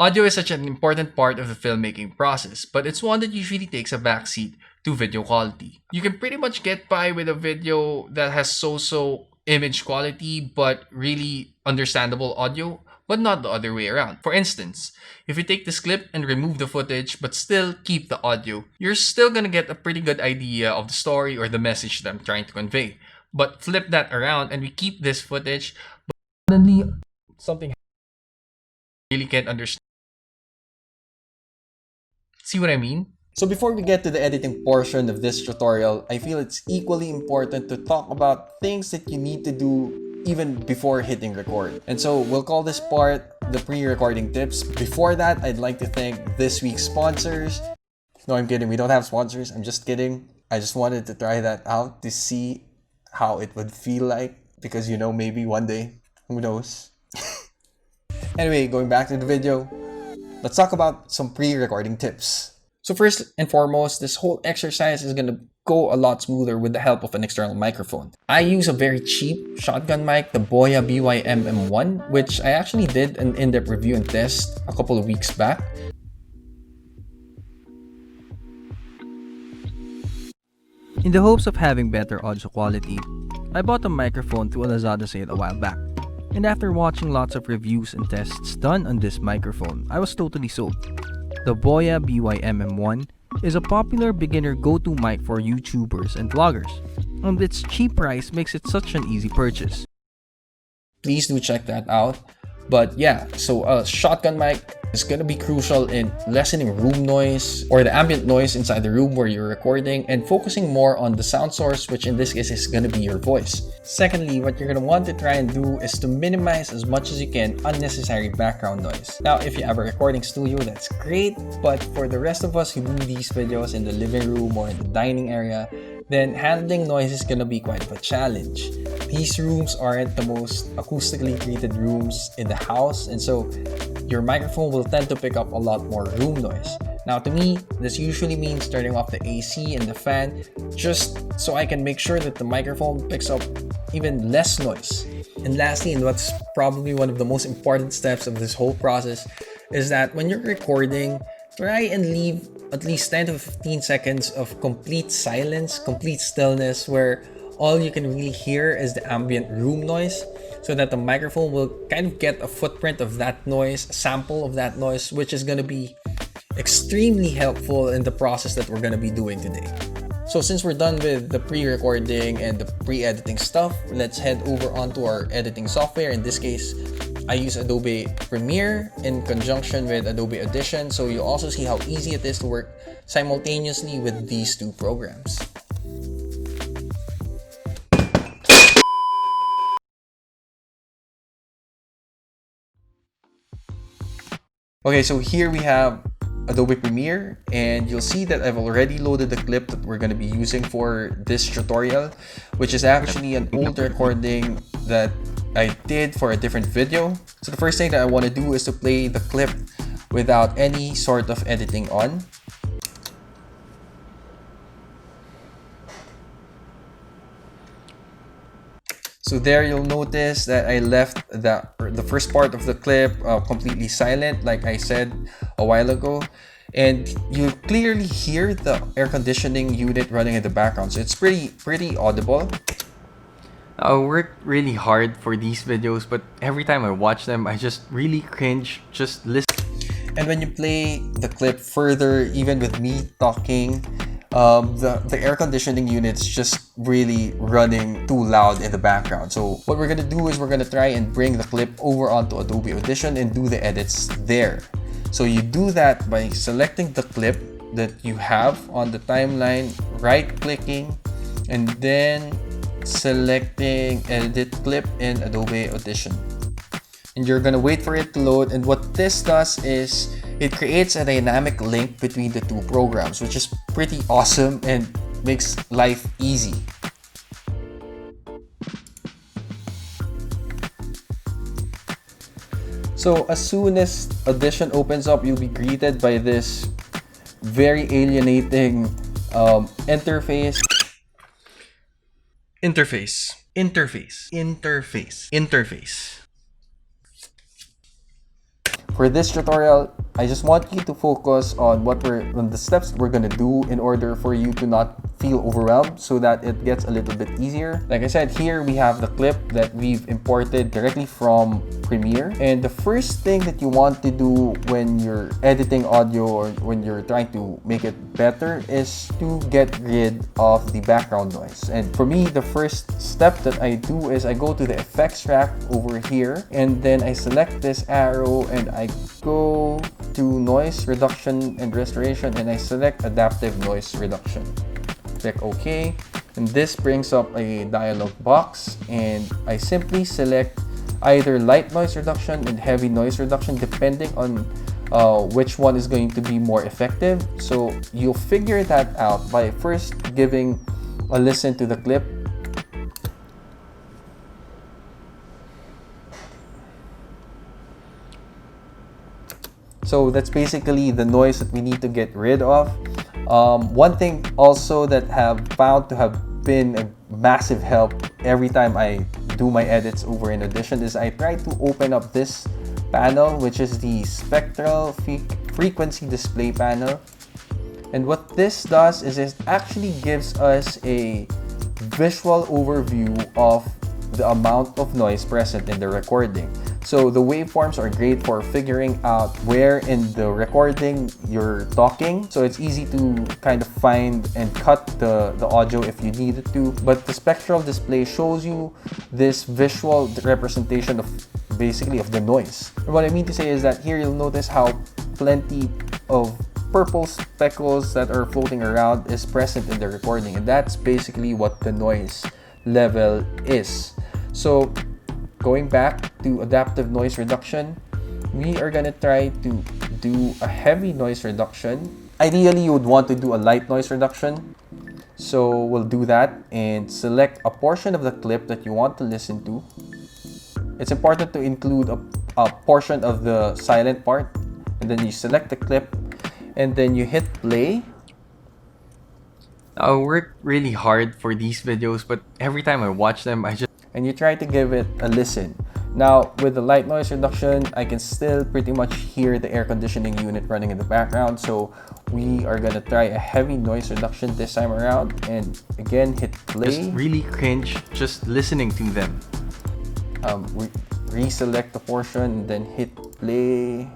Audio is such an important part of the filmmaking process, but it's one that usually takes a backseat to video quality. You can pretty much get by with a video that has so-so image quality but really understandable audio, but not the other way around. For instance, if you take this clip and remove the footage but still keep the audio, you're still gonna get a pretty good idea of the story or the message that I'm trying to convey. But flip that around and we keep this footage, but suddenly something really can't understand. See what I mean? So before we get to the editing portion of this tutorial, I feel it's equally important to talk about things that you need to do even before hitting record. And so we'll call this part the pre-recording tips. Before that, I'd like to thank this week's sponsors. No, I'm kidding. We don't have sponsors. I'm just kidding. I just wanted to try that out to see how it would feel like, because maybe one day, who knows? Anyway, going back to the video, let's talk about some pre-recording tips. So first and foremost, this whole exercise is going to go a lot smoother with the help of an external microphone. I use a very cheap shotgun mic, the Boya BYM-M1, which I actually did an in-depth review and test a couple of weeks back. In the hopes of having better audio quality, I bought a microphone through a Lazada sale a while back. And after watching lots of reviews and tests done on this microphone, I was totally sold. The Boya BYM-M1 is a popular beginner go-to mic for YouTubers and vloggers, and its cheap price makes it such an easy purchase. Please do check that out. But yeah, so a shotgun mic is going to be crucial in lessening room noise or the ambient noise inside the room where you're recording and focusing more on the sound source, which in this case is going to be your voice. Secondly, what you're going to want to try and do is to minimize as much as you can unnecessary background noise. Now, if you have a recording studio, that's great, but for the rest of us who do these videos in the living room or in the dining area, then handling noise is going to be quite of a challenge. These rooms aren't the most acoustically treated rooms in the house, and so your microphone will tend to pick up a lot more room noise. Now, to me, this usually means turning off the AC and the fan just so I can make sure that the microphone picks up even less noise. And lastly, and what's probably one of the most important steps of this whole process, is that when you're recording, try and leave at least 10 to 15 seconds of complete silence, complete stillness, where all you can really hear is the ambient room noise, so that the microphone will kind of get a footprint of that noise, a sample of that noise, which is going to be extremely helpful in the process that we're going to be doing today. So since we're done with the pre-recording and the pre-editing stuff, let's head over onto our editing software. In this case, I use Adobe Premiere in conjunction with Adobe Audition, so you'll also see how easy it is to work simultaneously with these two programs. Okay, so here we have Adobe Premiere, and you'll see that I've already loaded the clip that we're going to be using for this tutorial, which is actually an old recording that I did for a different video. So the first thing that I want to do is to play the clip without any sort of editing on. So there you'll notice that I left the first part of the clip completely silent, like I said a while ago. And you clearly hear the air conditioning unit running in the background. So it's pretty audible. I worked really hard for these videos, but every time I watch them, I just really cringe just listening. And when you play the clip further, even with me talking, the air conditioning unit's just really running too loud in the background. So what we're gonna do is we're gonna try and bring the clip over onto Adobe Audition and do the edits there. So you do that by selecting the clip that you have on the timeline, right-clicking, and then selecting Edit Clip in Adobe Audition. And you're gonna wait for it to load, and what this does is it creates a dynamic link between the two programs, which is pretty awesome and makes life easy. So as soon as Audition opens up, you'll be greeted by this very alienating interface. For this tutorial, I just want you to focus on on the steps we're gonna do in order for you to not feel overwhelmed, so that it gets a little bit easier. Like I said, here we have the clip that we've imported directly from Premiere. And the first thing that you want to do when you're editing audio or when you're trying to make it better is to get rid of the background noise. And for me, the first step that I do is I go to the effects rack over here, and then I select this arrow and I go to noise reduction and restoration, and I select adaptive noise reduction. Click OK, and this brings up a dialog box, and I simply select either light noise reduction and heavy noise reduction depending on which one is going to be more effective. So you'll figure that out by first giving a listen to the clip. So that's basically the noise that we need to get rid of. One thing also that have found to have been a massive help every time I do my edits over in Audition is I try to open up this panel, which is the spectral frequency display panel. And what this does is it actually gives us a visual overview of the amount of noise present in the recording. So the waveforms are great for figuring out where in the recording you're talking. So it's easy to kind of find and cut the audio if you needed to. But the spectral display shows you this visual representation of basically of the noise. And what I mean to say is that here you'll notice how plenty of purple speckles that are floating around is present in the recording. And that's basically what the noise level is. So going back to adaptive noise reduction, we are gonna try to do a heavy noise reduction. Ideally, you would want to do a light noise reduction. So we'll do that and select a portion of the clip that you want to listen to. It's important to include a portion of the silent part, and then you select the clip and then you hit play. I work really hard for these videos, but every time I watch them, and you try to give it a listen. Now, with the light noise reduction, I can still pretty much hear the air conditioning unit running in the background. So we are gonna try a heavy noise reduction this time around, and again, hit play. just really cringe just listening to them. Reselect the portion and then hit play.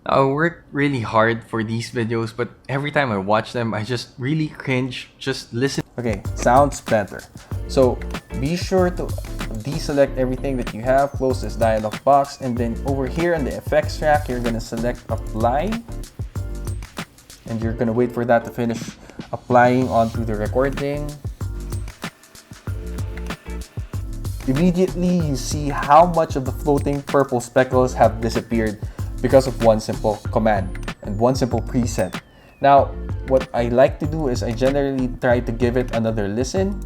I work really hard for these videos, but every time I watch them, I just really cringe just listening. Okay, sounds better. So be sure to deselect everything that you have, close this dialog box, and then over here in the effects rack, you're gonna select apply, and you're gonna wait for that to finish applying onto the recording. Immediately, you see how much of the floating purple speckles have disappeared because of one simple command and one simple preset. Now, what I like to do is I generally try to give it another listen.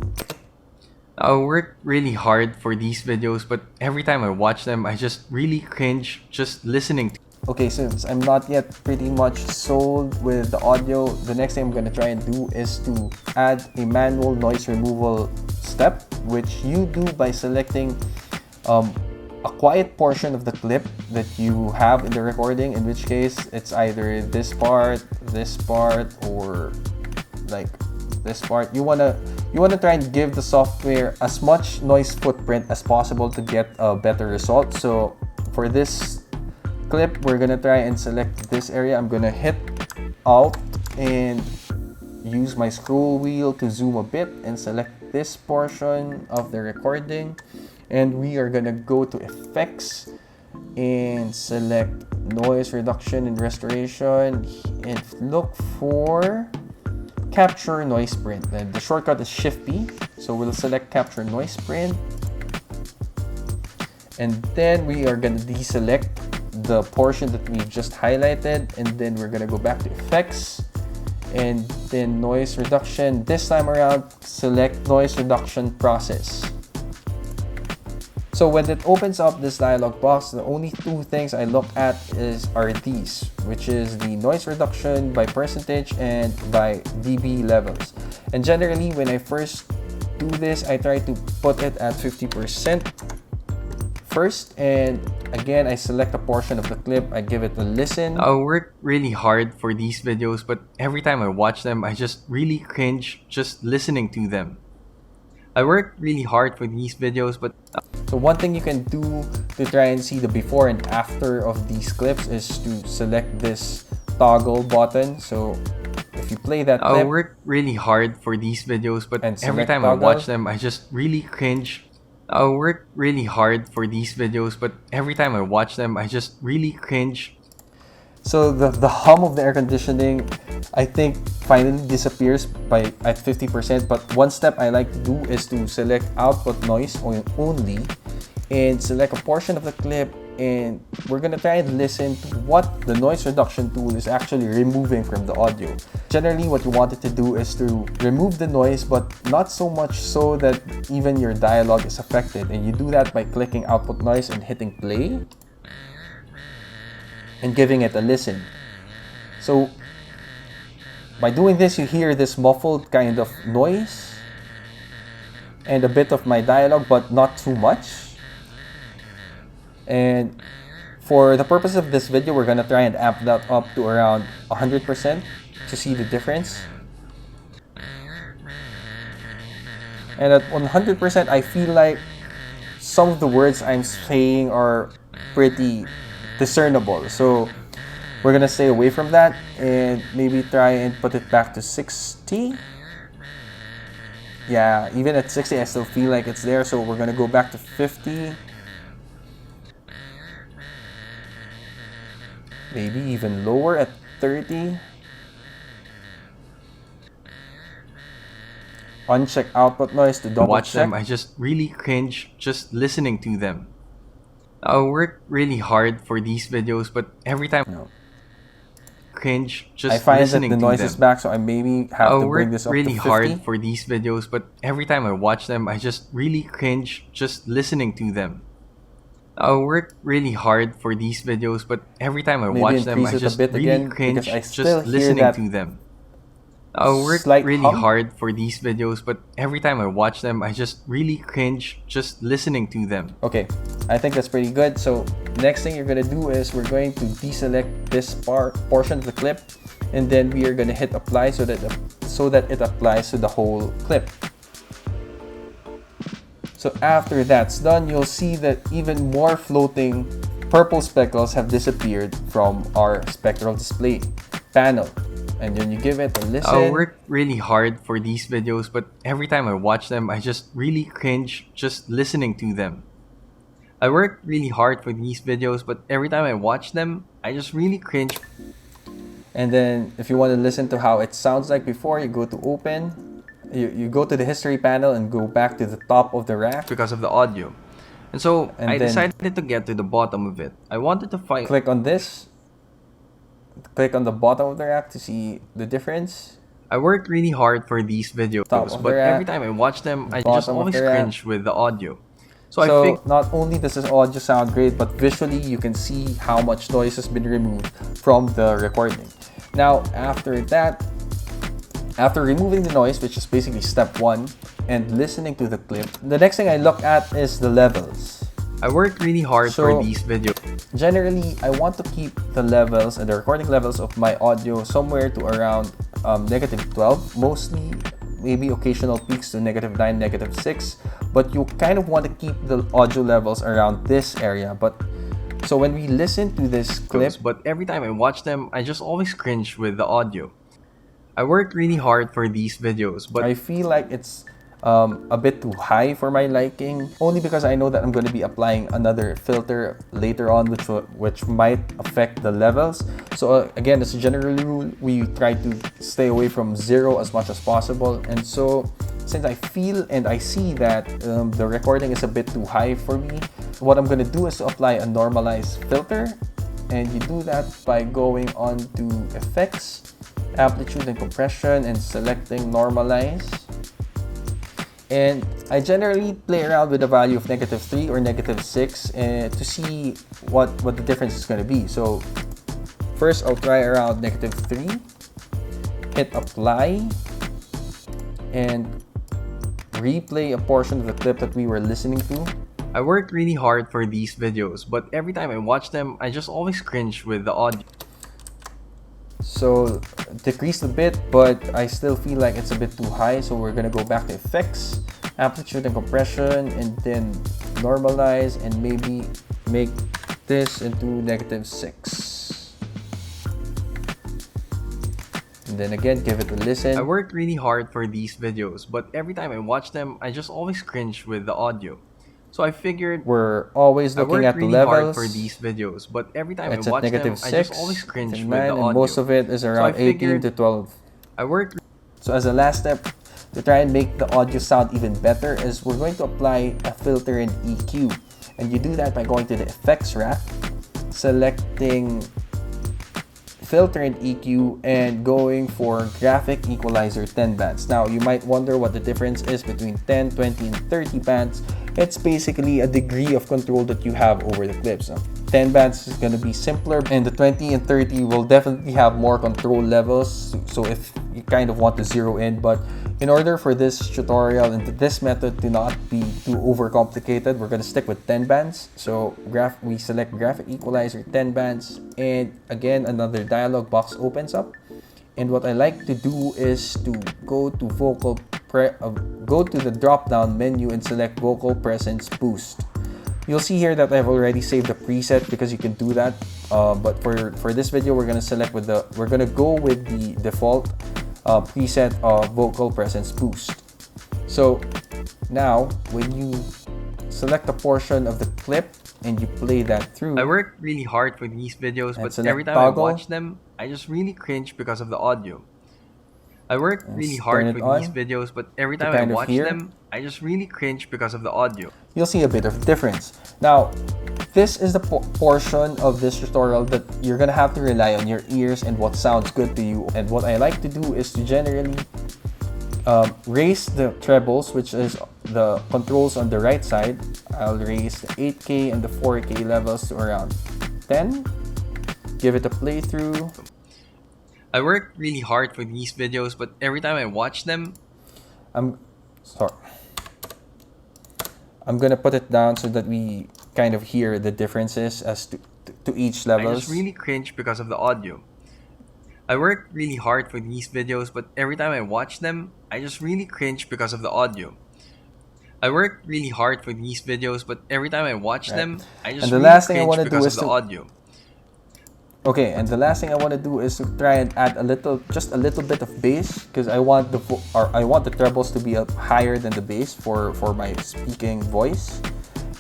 I work really hard for these videos, but every time I watch them, I just really cringe just listening to. Okay, since I'm not yet pretty much sold with the audio, the next thing I'm gonna try and do is to add a manual noise removal step, which you do by selecting a quiet portion of the clip that you have in the recording, in which case it's either this part, or like this part. You wanna try and give the software as much noise footprint as possible to get a better result. So for this clip, we're gonna try and select this area. I'm gonna hit Alt and use my scroll wheel to zoom a bit and select this portion of the recording. And we are gonna go to effects and select noise reduction and restoration and look for capture noise print. And the shortcut is Shift P. So we'll select capture noise print. And then we are gonna deselect the portion that we just highlighted, and then we're gonna go back to effects and then noise reduction. This time around, select noise reduction process. So when it opens up this dialog box, the only two things I look at are these, which is the noise reduction by percentage and by dB levels. And generally, when I first do this, I try to put it at 50% first, and again, I select a portion of the clip, I give it a listen. I work really hard for these videos, but every time I watch them, I just really cringe just listening to them. I work really hard for these videos, but So one thing you can do to try and see the before and after of these clips is to select this toggle button. So if you play that I clip, work really hard for these videos, but and every select time I toggle. watch them, I just really cringe. I work really hard for these videos, but every time I watch them, I just really cringe. so the hum of the air conditioning, I think, finally disappears at 50%. But one step I like to do is to select output noise only and select a portion of the clip, and we're gonna try and listen to what the noise reduction tool is actually removing from the audio. Generally, what you wanted to do is to remove the noise, but not so much so that even your dialogue is affected. And you do that by clicking output noise and hitting play and giving it a listen. So by doing this, you hear this muffled kind of noise and a bit of my dialogue, but not too much. And for the purpose of this video, we're gonna try and amp that up to around 100% to see the difference. And at 100%, I feel like some of the words I'm saying are pretty discernible. So we're gonna stay away from that and maybe try and put it back to 60. Yeah, even at 60, I still feel like it's there. So we're gonna go back to 50. Maybe even lower at 30. Uncheck output noise to double Watch check. them, I just really cringe just listening to them. I work really hard for these videos, but every time cringe just I find that listening the to noise them. is back, so I maybe have I to bring work this up really to 50. hard for these videos, but every time I watch them, I just really cringe just listening to them. I work really hard for these videos, but every time I Maybe watch them, I increase it a just bit really again, cringe because I still just hear listening that to them. I work slight really hum. hard for these videos, but every time I watch them, I just really cringe just listening to them. Okay, I think that's pretty good. So next thing you're gonna do is we're going to deselect this portion of the clip, and then we are gonna hit apply so that it applies to the whole clip. So after that's done, you'll see that even more floating purple speckles have disappeared from our spectral display panel. And then you give it a listen. I work really hard for these videos, but every time I watch them, I just really cringe just listening to them. I work really hard for these videos, but every time I watch them, I just really cringe. And then if you want to listen to how it sounds like before, you go to open, you go to the history panel and go back to the top of the rack. Because of the audio. And so And I then decided to get to the bottom of it. I wanted to find... Click on this. Click on the bottom of the rack to see the difference. I worked really hard for these videos, Top of but the rack, every time I watch them, I just bottom of always the rack. cringe with the audio. So I So think not only does this audio sound great, but visually you can see how much noise has been removed from the recording. Now after that, after removing the noise, which is basically step 1, and listening to the clip, the next thing I look at is the levels. I worked really hard So- for these videos. Generally, I want to keep the levels and the recording levels of my audio somewhere to around -12, mostly maybe occasional peaks to -9, -6, but you kind of want to keep the audio levels around this area. But so when we listen to this clip, But every time I watch them, I just always cringe with the audio. I worked really hard for these videos, but I feel like it's a bit too high for my liking, only because I know that I'm going to be applying another filter later on, which might affect the levels. So again, as a general rule, we try to stay away from 0 as much as possible. And so since I feel and I see that the recording is a bit too high for me, what I'm going to do is to apply a normalized filter. And you do that by going on to effects, amplitude and compression, and selecting normalize. And I generally play around with a value of -3 or -6 to see what the difference is going to be. So first I'll try around -3, hit apply, and replay a portion of the clip that we were listening to. I worked really hard for these videos, but every time I watch them, I just always cringe with the audio. So decreased a bit, but I still feel like it's a bit too high. So we're gonna go back to effects, amplitude and compression, and then normalize and maybe make this into -6. And then again, give it a listen. I worked really hard for these videos, but every time I watch them, I just always cringe with the audio. So I figured We're always I looking worked at the really hard levels. for these videos, but every time It's I at watch them, -6, I just always cringe with the -9, audio. and most of it is around 18 to 12. I worked So as a last step, to try and make the audio sound even better, is we're going to apply a filter and EQ. And you do that by going to the effects rack, selecting filter and EQ, and going for graphic equalizer 10 bands. Now you might wonder what the difference is between 10, 20, and 30 bands. It's basically a degree of control that you have over the clips. 10 bands is going to be simpler, and the 20 and 30 will definitely have more control levels. So if you kind of want to zero in, but in order for this tutorial and this method to not be too overcomplicated, we're going to stick with 10 bands. So we select graphic equalizer 10 bands, and again another dialog box opens up. And what I like to do is to go to go to the drop down menu and select vocal presence boost. You'll see here that I've already saved a preset because you can do that. But for this video, we're gonna go with the default preset of vocal presence boost. So now when you select a portion of the clip and you play that through, I worked really hard for these videos, but select every time toggle. I watch them, I just really cringe because of the audio. I worked really turn hard it for on these videos, but every time I kind of watch hear. them, I just really cringe because of the audio. you'll see a bit of difference. Now, this is the portion of this tutorial that you're gonna have to rely on your ears and what sounds good to you. And what I like to do is to generally raise the trebles, which is the controls on the right side. I'll raise the 8K and the 4K levels to around 10. Give it a playthrough. I worked really hard for these videos, but every time I watch them, I'm gonna put it down so that we kind of hear the differences as to each I levels. just really cringe because of the audio. I worked really hard for these videos, but every time I watch them, I just really cringe because of the audio. I worked really hard for these videos, but every time I watch them, I just And the really last thing I cringe wanna do because is of the to- audio. Okay, and the last thing I want to do is to try and add just a little bit of bass, because I want the trebles to be up higher than the bass for my speaking voice.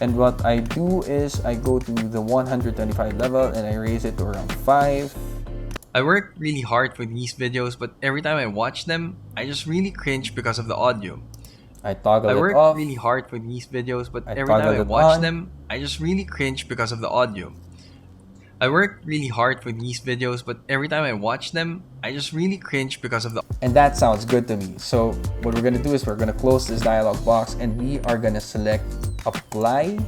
And what I do is I go to the 125 level and I raise it to around 5. I worked really hard for these videos, but every time I watch them, I just really cringe because of the audio. I toggle I it worked off. really hard for these videos, but I every time I toggle it watch on. them, I just really cringe because of the audio. I worked really hard for these videos, but every time I watch them, I just really cringe because of the... And that sounds good to me. So what we're gonna do is we're gonna close this dialog box and we are gonna select apply.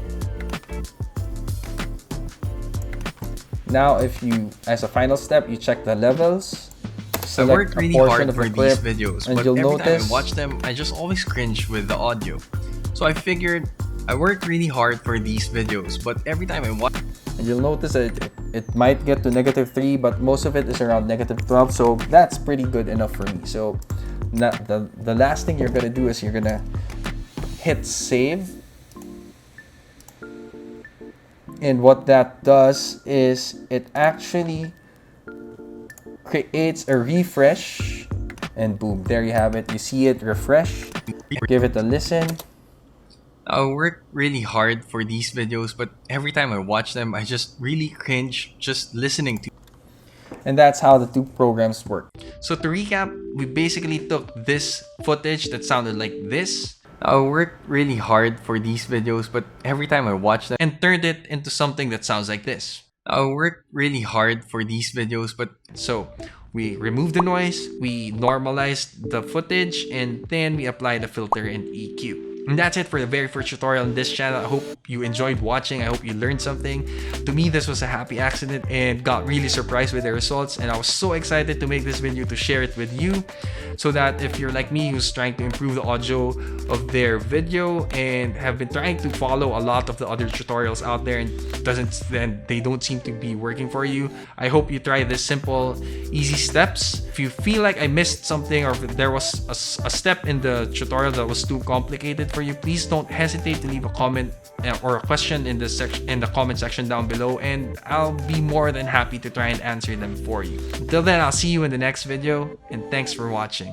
Now, if you, as a final step, you check the levels. I worked really hard of for the these clip, videos, and but you'll every time I notice watch them, I just always cringe with the audio. So I figured I worked really hard for these videos, but every time I watch... and you'll notice that it might get to -3, but most of it is around -12, so that's pretty good enough for me. So the last thing you're gonna do is you're gonna hit save, and what that does is it actually creates a refresh, and boom, there you have it. You see it refresh. Give it a listen. I work really hard for these videos, but every time I watch them, I just really cringe just listening to. And that's how the two programs work. So to recap, we basically took this footage that sounded like this. I worked really hard for these videos, but every time I watch them, and turned it into something that sounds like this. I worked really hard for these videos, but so we removed the noise, we normalized the footage, and then we applied the filter and EQ. And that's it for the very first tutorial on this channel. I hope you enjoyed watching. I hope you learned something. To me, this was a happy accident and got really surprised with the results. And I was so excited to make this video to share it with you, so that if you're like me who's trying to improve the audio of their video and have been trying to follow a lot of the other tutorials out there and they don't seem to be working for you, I hope you try this simple, easy steps. If you feel like I missed something or if there was a step in the tutorial that was too complicated for you, please don't hesitate to leave a comment or a question in the comment section down below, and I'll be more than happy to try and answer them for you. Until then, I'll see you in the next video, and thanks for watching.